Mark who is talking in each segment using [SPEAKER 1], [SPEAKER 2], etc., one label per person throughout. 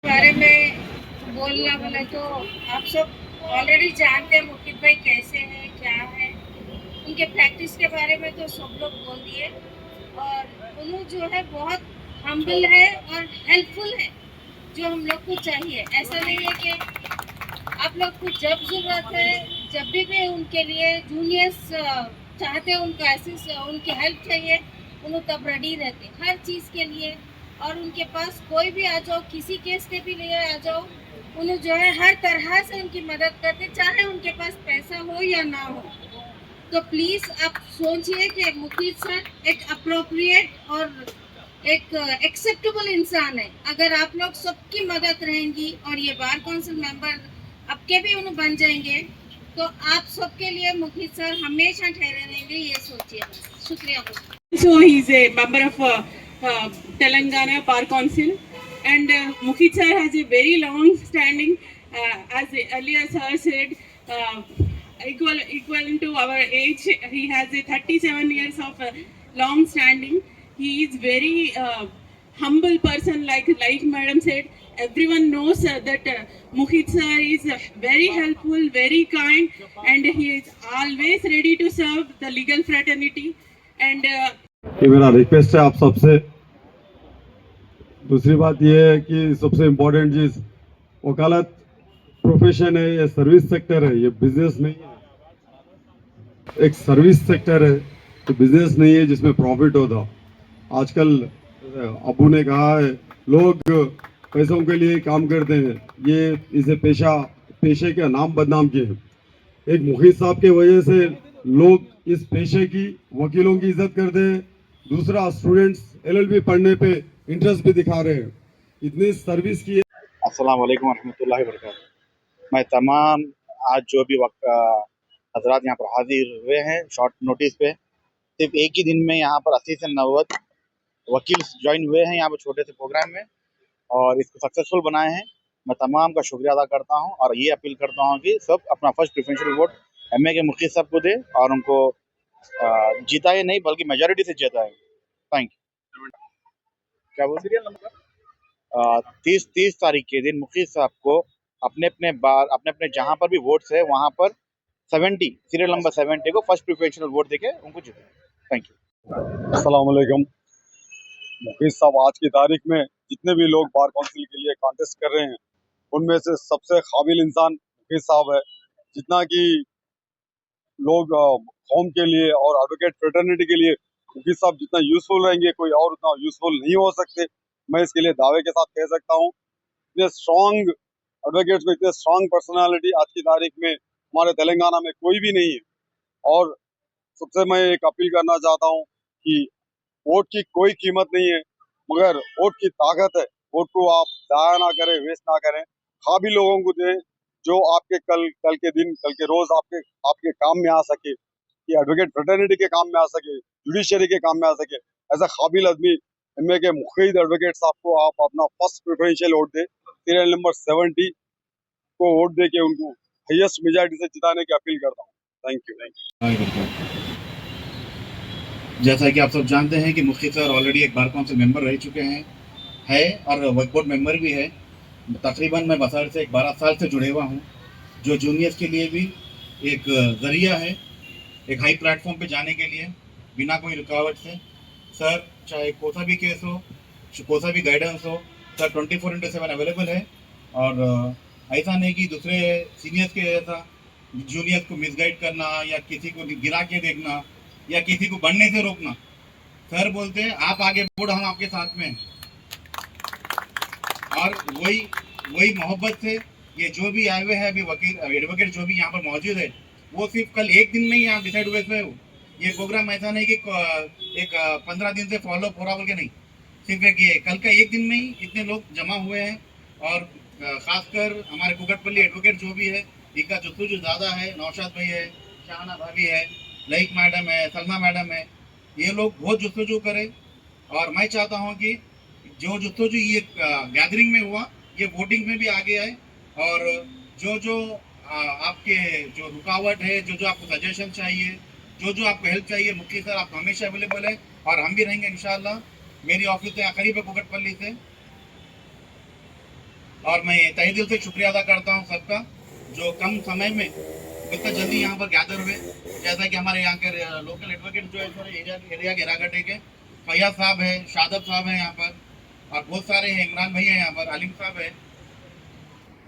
[SPEAKER 1] बारे में बोलना बोले तो आप सब ऑलरेडी जानते हैं मुकित भाई कैसे हैं, क्या है। उनके प्रैक्टिस के बारे में तो सब लोग बोल दिए। और उन्होंने जो है बहुत हम्बल है और हेल्पफुल है, जो हम लोग को चाहिए। ऐसा नहीं है कि आप लोग को जब जरूरत है, जब भी उनके लिए जूनियर्स चाहते हैं, उनका उनकी हेल्प चाहिए, उन्होंने तब रेडी रहते हर चीज़ के लिए। और उनके पास कोई भी आ जाओ, किसी केस के भी लिए आ जाओ, उन्हें जो है हर तरह से उनकी मदद करते, चाहे उनके पास पैसा हो या ना हो। तो प्लीज़ आप सोचिए कि मुकीद सर एक अप्रोप्रिएट और एक एक्सेप्टेबल इंसान है। अगर आप लोग सबकी मदद रहेंगी और ये बार काउंसिल मेंबर आपके भी उन्हें बन जाएंगे, तो आप सबके लिए मुखी सर हमेशा ठहरे रहेंगे, ये सोचिए। बस शुक्रिया।
[SPEAKER 2] So he is a member of Telangana Bar Council, and Mukhit sir has a very long standing, as earlier sir said, uh, equal to our age. He has a 37 years of long standing. He is very humble person, like Madam said. Everyone knows that Mukhit sir is very helpful, very kind, and he is always ready to serve the legal fraternity. And
[SPEAKER 3] कि मेरा request है आप सबसे। दूसरी बात यह है कि सबसे इम्पोर्टेंट चीज, वकालत प्रोफेशन है, ये सर्विस सेक्टर है, ये बिजनेस नहीं है। एक सर्विस सेक्टर है, तो बिजनेस नहीं है जिसमें प्रॉफिट होता। आजकल अबू ने कहा है, लोग पैसों के लिए काम करते हैं, ये इसे पेशे का नाम बदनाम किए हैं। एक मुखीद साहब के वजह से लोग इस पेशे की, वकीलों की इज्जत करते हैं। दूसरा, स्टूडेंट्स एलएलबी पढ़ने पे इंटरेस्ट भी दिखा रहे हैं। इतनी सर्विस की।
[SPEAKER 4] अस्सलाम वालेकुम रहमतुल्लाहि व बरकातुहू। मैं तमाम आज जो भी हजरात यहाँ पर हाजिर हुए हैं शॉर्ट नोटिस पे, सिर्फ एक ही दिन में यहाँ पर 80 से 90 वकील ज्वाइन हुए हैं यहाँ पर छोटे से प्रोग्राम में, और इसको सक्सेसफुल बनाए हैं। मैं तमाम का शुक्रिया अदा करता हूँ और ये अपील करता हूँ कि सब अपना फर्स्ट प्रेफरेंशियल वोट एमए के मुफ्ती साहब को दे और उनको जिताए नहीं बल्कि मेजोरिटी से जिताए। Thank you. क्या बोल सीरियल नंबर 30 तारीख के दिन मुफ्ती साहब को अपने अपने जहां पर भी वोट्स है वहां पर 70 सीरियल नंबर 70 को फर्स्ट प्रेफरेंशियल वोट देके उनको जीते। Thank you.
[SPEAKER 3] अस्सलाम वालेकुम। मुखीद साहब, आज की तारीख में जितने भी लोग बार काउंसिल के लिए कॉन्टेस्ट कर रहे हैं, उनमें से सबसे काबिल इंसान मुखीद साहब है। जितना कि लोग कौम के लिए और एडवोकेट फ्रेटर्निटी के लिए मुखीद साहब जितना यूजफुल रहेंगे, कोई और उतना यूजफुल नहीं हो सकते। मैं इसके लिए दावे के साथ कह सकता हूँ। इतने स्ट्रॉन्ग एडवोकेट्स में, इतने स्ट्रॉन्ग पर्सनालिटी आज की तारीख में हमारे तेलंगाना में कोई भी नहीं है। और सबसे मैं एक अपील करना चाहता हूँ कि वोट की कोई कीमत नहीं है, मगर वोट की ताकत है। वोट को आप जाया ना करें, वेस्ट ना करें, काबिल लोगों को दें जो आपके कल के दिन, कल के रोज आपके काम में आ सके, कि एडवोकेट फ्रेटर्निटी के काम में आ सके, जुडिशरी के काम में आ सके। ऐसा काबिल आदमी एमए के मुखीद एडवोकेट साहब को आप अपना फर्स्ट प्रेफरेंशियल वोट दे, सीरियल नंबर 70 को वोट दे के उनको हाईएस्ट मेजॉरिटी से जिताने की अपील करता हूँ। Thank you.
[SPEAKER 5] जैसा कि आप सब जानते हैं कि मुफ्ती सर ऑलरेडी एक बार काउंसिल मेंबर रह चुके हैं और वर्क बोर्ड मेंबर भी है। तकरीबन मैं बसार से 12 साल से जुड़े हुआ हूँ, जो जूनियर्स के लिए भी एक ज़रिया है, एक हाई प्लेटफॉर्म पे जाने के लिए बिना कोई रुकावट से। सर चाहे कोसा भी केस हो, कोसा भी गाइडेंस हो, सर 24/7 अवेलेबल है। और ऐसा नहीं कि दूसरे सीनियर्स के जैसा जूनियर्स को मिसगाइड करना या किसी को गिरा के देखना या किसी को बढ़ने से रोकना। सर बोलते हैं आप आगे बढ़ो, हम आपके साथ में हैं। और वही मोहब्बत से ये जो भी आए हुए हैं अभी वकील एडवोकेट जो भी यहाँ पर मौजूद है, वो सिर्फ कल एक दिन में ही यहाँ डिसाइड हुए थे। ये प्रोग्राम ऐसा नहीं कि एक 15 दिन से फॉलो हो रहा बोल के नहीं, सिर्फ एक ये कल का एक दिन में ही इतने लोग जमा हुए हैं। और खासकर हमारे कुकटपल्ली एडवोकेट जो भी है, इनका जो ज़्यादा है, नौशाद भाई है, शाहाना भाभी है, लईक मैडम है, सलमा मैडम है, ये लोग बहुत जुस्तजू करें। और मैं चाहता हूँ कि जो जुस्तजू ये गैदरिंग में हुआ, ये वोटिंग में भी आगे आए। और जो आपके जो रुकावट है, जो आपको सजेशन चाहिए, जो आपको हेल्प चाहिए, मुफ्ती सर आपको हमेशा अवेलेबल है और हम भी रहेंगे इंशाल्लाह। मेरी ऑफिस है करीब है कुकटपल्ली से, और मैं तहे दिल से शुक्रिया अदा करता हूँ सबका जो कम समय में इतना जल्दी यहाँ पर गैदर हुए। जैसा कि हमारे यहाँ के लोकल एडवोकेट जो है सर एरिया के रागटे के फैयाज साहब है, शादब साहब है यहाँ पर, और बहुत सारे हैं, इमरान भैया यहाँ पर, आलिम साहब है।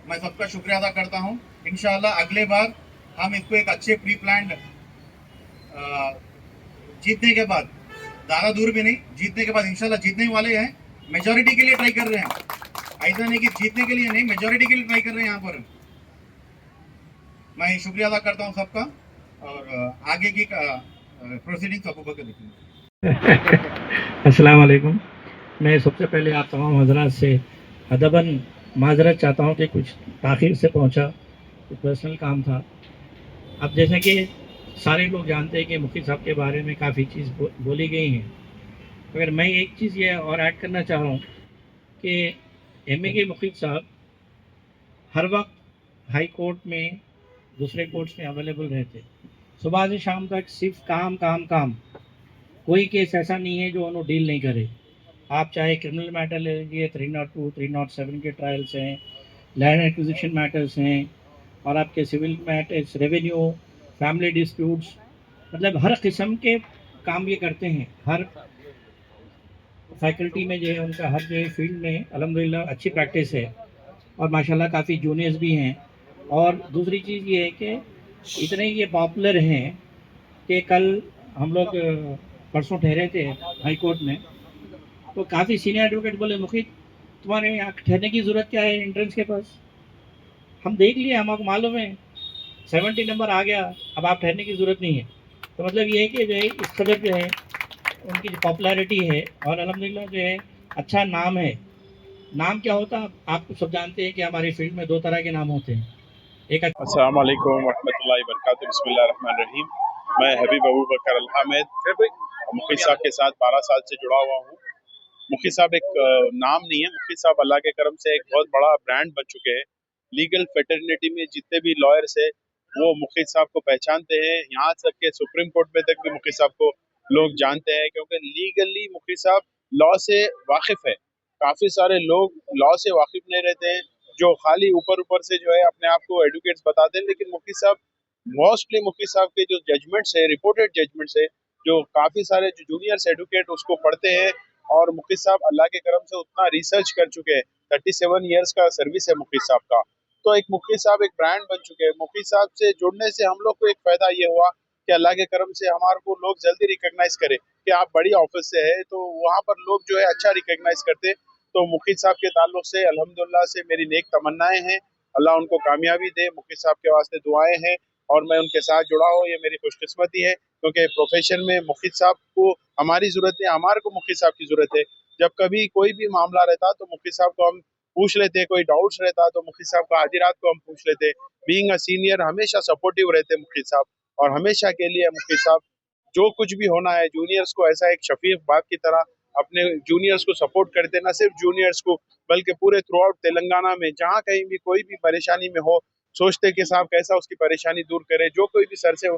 [SPEAKER 5] मैं सबका शुक्रिया अदा करता हूँ। इंशाल्लाह अगले बार हम इसको एक अच्छे प्री प्लान जीतने के बाद, ज़्यादा दूर भी नहीं, जीतने के बाद इंशाल्लाह जीतने वाले हैं। मेजोरिटी के लिए ट्राई कर रहे हैं, ऐसा नहीं कि जीतने के लिए नहीं, मेजोरिटी के लिए ट्राई कर रहे हैं यहाँ पर। मैं शुक्रिया अदा करता हूँ सबका, और आगे की प्रोसीडिंग सबको बता देती
[SPEAKER 6] अस्सलाम वालेकुम। मैं सबसे पहले आप तमाम हजरात से अदबन माजरत चाहता हूँ कि कुछ ताख़ीर से पहुँचा, कुछ पर्सनल काम था। अब जैसे कि सारे लोग जानते हैं कि मुफ्ती साहब के बारे में काफ़ी चीज़ बोली गई हैं, मगर मैं एक चीज़ ये और ऐड करना चाह रहा हूँ कि एमए के मुफ्ती साहब हर वक्त हाई कोर्ट में, दूसरे कोर्ट्स में अवेलेबल रहते, सुबह से शाम तक सिर्फ काम काम काम। कोई केस ऐसा नहीं है जो उन्होंने डील नहीं करे। आप चाहे क्रिमिनल मैटर ले लीजिए, 302, 307 के ट्रायल्स हैं, लैंड एक्विजिशन मैटर्स हैं, और आपके civil matters, revenue, family disputes, मतलब हर किस्म के काम ये करते हैं। हर फैकल्टी में जो है उनका, हर जो है फील्ड में अल्हम्दुलिल्लाह अच्छी प्रैक्टिस है, और माशाल्लाह काफ़ी जूनियर्स भी हैं। और दूसरी चीज़ ये है कि इतने ये पॉपुलर हैं कि कल हम लोग परसों ठहरे थे हाई कोर्ट में, तो काफ़ी सीनियर एडवोकेट बोले, मुखित तुम्हारे यहाँ ठहरने की ज़रूरत क्या है एंट्रेंस के पास? हम देख लिए, हमको मालूम है 70 नंबर आ गया, अब आप ठहरने की ज़रूरत नहीं है। तो मतलब ये है कि जो है इस कदर जो है उनकी जो पॉपुलैरिटी है, और अल्हम्दुलिल्लाह जो है अच्छा नाम है। नाम क्या होता है आप सब जानते हैं कि हमारी फील्ड में दो तरह के नाम होते हैं, एक
[SPEAKER 7] अस्सलाम वालेकुम वरहमतुल्लाहि वबरकातुहू। बिस्मिल्लाहिर्रहमानिर्रहीम। मैं हबीब अबू बकर अल हामिद मुखी साहब के साथ 12 साल से जुड़ा हुआ हूँ। मुखी साहब एक नाम नहीं है, मुखी साहब अल्लाह के करम से एक बहुत बड़ा ब्रांड बन चुके हैं। लीगल फेटर्निटी में जितने भी लॉयर्स है वो मुखी साहब को पहचानते हैं। यहाँ तक के सुप्रीम कोर्ट में तक भी मुखी साहब को लोग जानते हैं, क्योंकि लीगली मुखी साहब लॉ से वाकिफ है। काफी सारे लोग लॉ से वाकिफ नहीं रहते हैं, जो खाली ऊपर ऊपर से जो है अपने आप को एडवोकेट्स बताते हैं। लेकिन मुखी साहब मोस्टली, मुखी साहब के जो जजमेंट्स है, रिपोर्टेड जजमेंट्स है, जो काफी सारे जो जूनियर्स एडवोकेट उसको पढ़ते हैं। और मुखी साहब अल्लाह के करम से उतना रिसर्च कर चुके हैं, 37 ईयर्स का सर्विस है मुखी साहब का। तो एक मुखी साहब एक ब्रांड बन चुके हैं। मुखी साहब से जुड़ने से हम लोग को एक फायदा ये हुआ कि अल्लाह के करम से हमारे को लोग जल्दी रिकॉग्नाइज करें कि आप बड़ी ऑफिस से है, तो वहाँ पर लोग जो है अच्छा रिकॉग्नाइज करते। तो मुखी साहब के ताल्लुक से अल्हम्दुलिल्लाह से मेरी नेक तमन्नाएं हैं, अल्लाह उनको कामयाबी दे, मुखी साहब के वास्ते दुआएं हैं, और मैं उनके साथ जुड़ा हूँ, ये मेरी खुशकिस्मती है। क्योंकि प्रोफेशन में मुखी साहब को हमारी जरूरत है, हमारे को मुखी साहब की जरूरत है। जब कभी कोई भी मामला रहता तो मुखी साहब को हम पूछ लेते, कोई डाउट्स रहता तो मुखी साहब को आधी रात को हम पूछ लेते। बीइंग अ सीनियर हमेशा सपोर्टिव रहते मुखी साहब, और हमेशा के लिए मुखी साहब जो कुछ भी होना है जूनियर्स को ऐसा एक शफीक बाप की तरह अपने जूनियर्स को सपोर्ट करते, ना सिर्फ जूनियर्स को बल्कि पूरे थ्रू आउट तेलंगाना में जहाँ कहीं भी कोई भी परेशानी में हो, सोचते कि साहब कैसा उसकी परेशानी दूर करे। जो कोई भी सर से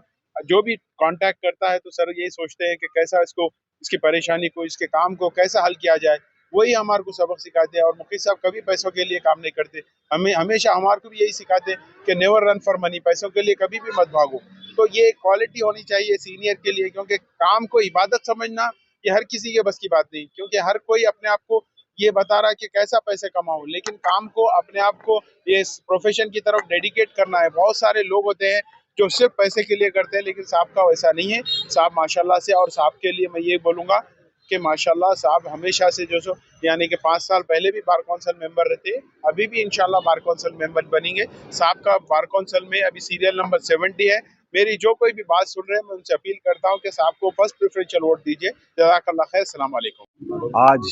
[SPEAKER 7] जो भी कांटेक्ट करता है तो सर यही सोचते हैं कि कैसा इसको, इसकी परेशानी को, इसके काम को कैसा हल किया जाए, वही हमारे को सबक सिखाते हैं। और मुखी साहब कभी पैसों के लिए काम नहीं करते, हमें हमेशा हमारे को भी यही सिखाते हैं कि नेवर रन फॉर मनी, पैसों के लिए कभी भी मत भागो। तो ये क्वालिटी होनी चाहिए सीनियर के लिए, क्योंकि काम को इबादत समझना ये हर किसी के बस की बात नहीं, क्योंकि हर कोई अपने आप को ये बता रहा है कि कैसा पैसे कमाऊं, लेकिन काम को, अपने आप को ये प्रोफेशन की तरफ डेडिकेट करना है। बहुत सारे लोग होते हैं जो सिर्फ पैसे के लिए करते हैं, लेकिन साहब का वैसा नहीं है। साहब माशाल्लाह से, और साहब के लिए मैं ये बोलूँगा कि माशाल्लाह साहब हमेशा से जो सो, यानी कि 5 साल पहले भी बार कौंसिल मेंबर रहते, अभी भी इंशाल्लाह बार कौंसिल मेंबर बनेंगे। साहब का बार कौंसिल में अभी सीरियल नंबर 70 है। मेरी जो कोई भी बात सुन रहे हैं मैं उनसे अपील करता हूँ कि साहब को फर्स्ट प्रेफरेंशियल वोट दीजिए। जज़ाकल्लाह खैर, अस्सलाम वालेकुम।
[SPEAKER 3] आज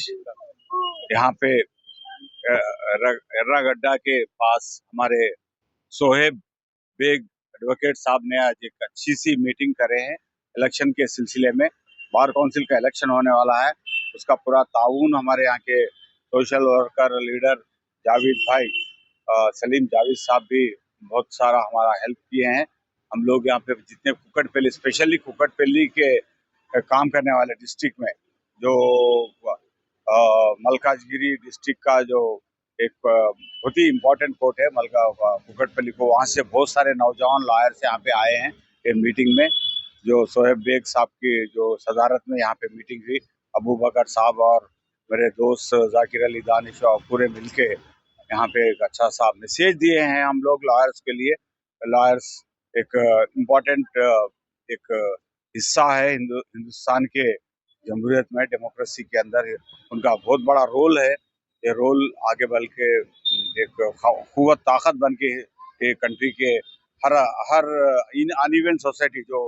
[SPEAKER 3] यहाँ पे एर्रागड्डा के पास हमारे सोहेब बेग एडवोकेट साहब ने आज एक अच्छी सी मीटिंग करे हैं इलेक्शन के सिलसिले में। बार काउंसिल का इलेक्शन होने वाला है, उसका पूरा ताउन हमारे यहाँ के सोशल वर्कर लीडर जावेद भाई, सलीम जावेद साहब भी बहुत सारा हमारा हेल्प किए हैं। हम लोग यहाँ पे जितने कुकटपल्ली, स्पेशली कुकटपल्ली के काम करने वाले डिस्ट्रिक्ट में, जो मलकाजगिरी डिस्ट्रिक्ट का जो एक बहुत ही इम्पोर्टेंट कोर्ट है मलका कुकटपल्ली को। वहाँ से बहुत सारे नौजवान लॉयर्स यहाँ पे आए हैं ये मीटिंग में। जो सोहेब बेग साहब की जो सदारत में यहाँ पे मीटिंग हुई, अबू बकर साहब और मेरे दोस्त जाकिर अली दानिश और पूरे मिलके यहाँ पे एक अच्छा सा मैसेज दिए हैं हम लोग लॉयर्स के लिए। लॉयर्स एक इम्पोर्टेंट एक हिस्सा है हिंदुस्तान के जमहूरियत में, डेमोक्रेसी के अंदर उनका बहुत बड़ा रोल है। ये रोल आगे बढ़ के एक कुव्वत ताकत बन के एक कंट्री के हर हर अनइवन सोसाइटी जो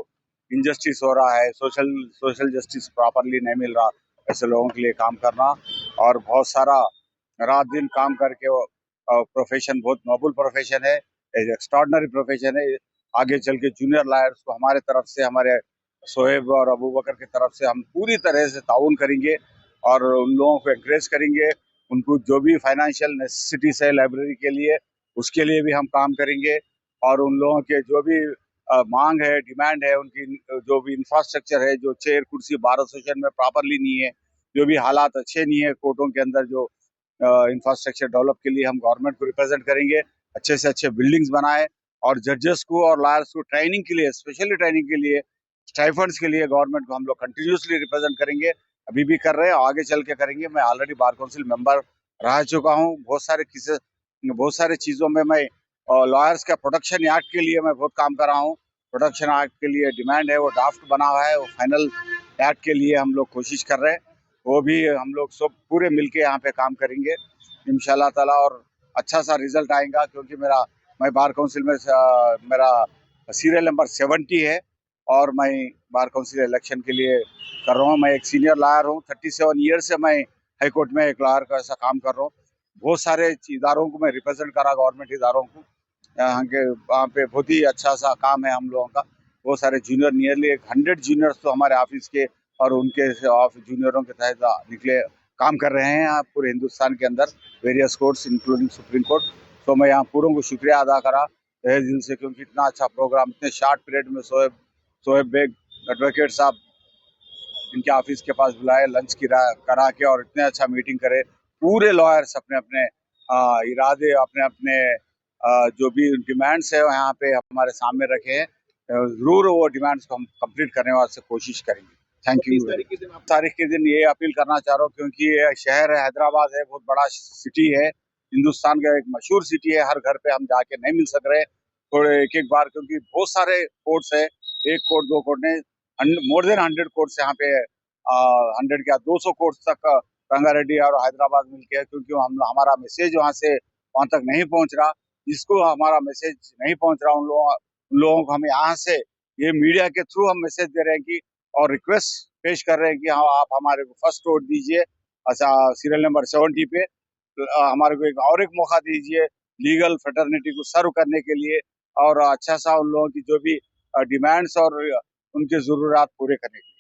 [SPEAKER 3] इनजस्टिस हो रहा है, सोशल जस्टिस प्रॉपरली नहीं मिल रहा, ऐसे लोगों के लिए काम करना और बहुत सारा रात दिन काम करके प्रोफेशन बहुत नोबल प्रोफेशन है, एक्स्ट्राऑर्डिनरी प्रोफेशन है। आगे चल के जूनियर लॉयर्स को हमारे तरफ से, हमारे सोहेब और अबू बकर की तरफ से हम पूरी तरह से ताउन करेंगे और उन लोगों को एनकरेज करेंगे। उनको जो भी फाइनेंशियल नेसेसिटीज है लाइब्रेरी के लिए, उसके लिए भी हम काम करेंगे और उन लोगों के जो भी मांग है, डिमांड है, उनकी जो भी इंफ्रास्ट्रक्चर है, जो चेयर कुर्सी बार एसोसिएशन में प्रॉपरली नहीं है, जो भी हालात अच्छे नहीं है कोर्टों के अंदर, जो इंफ्रास्ट्रक्चर डेवलप के लिए हम गवर्नमेंट को रिप्रेजेंट करेंगे। अच्छे से अच्छे बिल्डिंग्स बनाए और जजेस को और लॉयर्स को ट्रेनिंग के लिए, स्पेशली ट्रेनिंग के लिए, स्टाइफंड्स के लिए गवर्नमेंट को हम लोग कंटिन्यूसली रिप्रेजेंट करेंगे। अभी भी कर रहे हैं, आगे चल के करेंगे। मैं ऑलरेडी बार काउंसिल मेंबर रह चुका हूँ। बहुत सारे चीज़ों में मैं लॉयर्स का प्रोटेक्शन एक्ट के लिए मैं बहुत काम कर रहा हूँ। प्रोटेक्शन एक्ट के लिए डिमांड है, वो ड्राफ्ट बना हुआ है, वो फाइनल एक्ट के लिए हम लोग कोशिश कर रहे हैं। वो भी हम लोग सब पूरे मिलके यहाँ पे काम करेंगे इंशाल्लाह ताला और अच्छा सा रिजल्ट आएगा, क्योंकि मैं बार काउंसिल में मेरा सीरियल नंबर 70 है और मैं बार काउंसिल इलेक्शन के लिए कर रहा हूँ। मैं एक सीनियर लॉयर हूँ, 37 ईयर से मैं हाई कोर्ट में एक लॉयर का ऐसा काम कर रहा हूँ। बहुत सारे इदारों को मैं रिप्रेजेंट करा, गवर्नमेंट इदारों को। वहाँ पे बहुत ही अच्छा सा काम है हम लोगों का। बहुत सारे जूनियर, नियरली 100 जूनियर्स तो हमारे ऑफिस के और उनके जूनियरों के तहत निकले काम कर रहे हैं यहाँ पूरे हिंदुस्तान के अंदर, various courts including supreme court. तो मैं यहाँ पूरों को शुक्रिया अदा करा तहे दिल से, क्योंकि इतना अच्छा प्रोग्राम इतने शॉर्ट पीरियड में सोहेब बेग एडवोकेट साहब इनके ऑफिस के पास बुलाए, लंच करा के और इतने अच्छा मीटिंग करे। पूरे लॉयर्स अपने अपने इरादे, अपने अपने जो भी डिमांड्स है यहाँ पे हमारे सामने रखे हैं। जरूर वो डिमांड्स को हम कंप्लीट करने वास्ते कोशिश करेंगे। Thank you. तारीख के दिन ये अपील करना चाह रहा हूँ, क्योंकि ये शहर है, हैदराबाद है, बहुत बड़ा सिटी है, हिंदुस्तान का एक मशहूर सिटी है। हर घर पे हम जाके नहीं मिल सक रहे थोड़े एक बार, क्योंकि बहुत सारे कोर्ट्स है, एक कोर्ट दो कोर्ट ने मोर देन 100 कोर्ट्स यहाँ पे 100 क्या 200 कोर्ट्स तक रंगारेड्डी और हैदराबाद मिलके है, क्योंकि हमारा मैसेज वहाँ तक नहीं पहुँच रहा। जिसको हमारा मैसेज नहीं पहुँच रहा उन लोगों को हम यहाँ से ये मीडिया के थ्रू हम मैसेज दे रहे हैं कि और रिक्वेस्ट पेश कर रहे हैं कि हाँ, आप हमारे को फर्स्ट वोट दीजिए, अच्छा सीरियल नंबर 70 पे हमारे को एक मौका दीजिए लीगल फ्रेटर्निटी को सर्व करने के लिए और अच्छा सा उन लोगों की जो भी डिमांड्स और उनके जरूरत पूरे करने के लिए।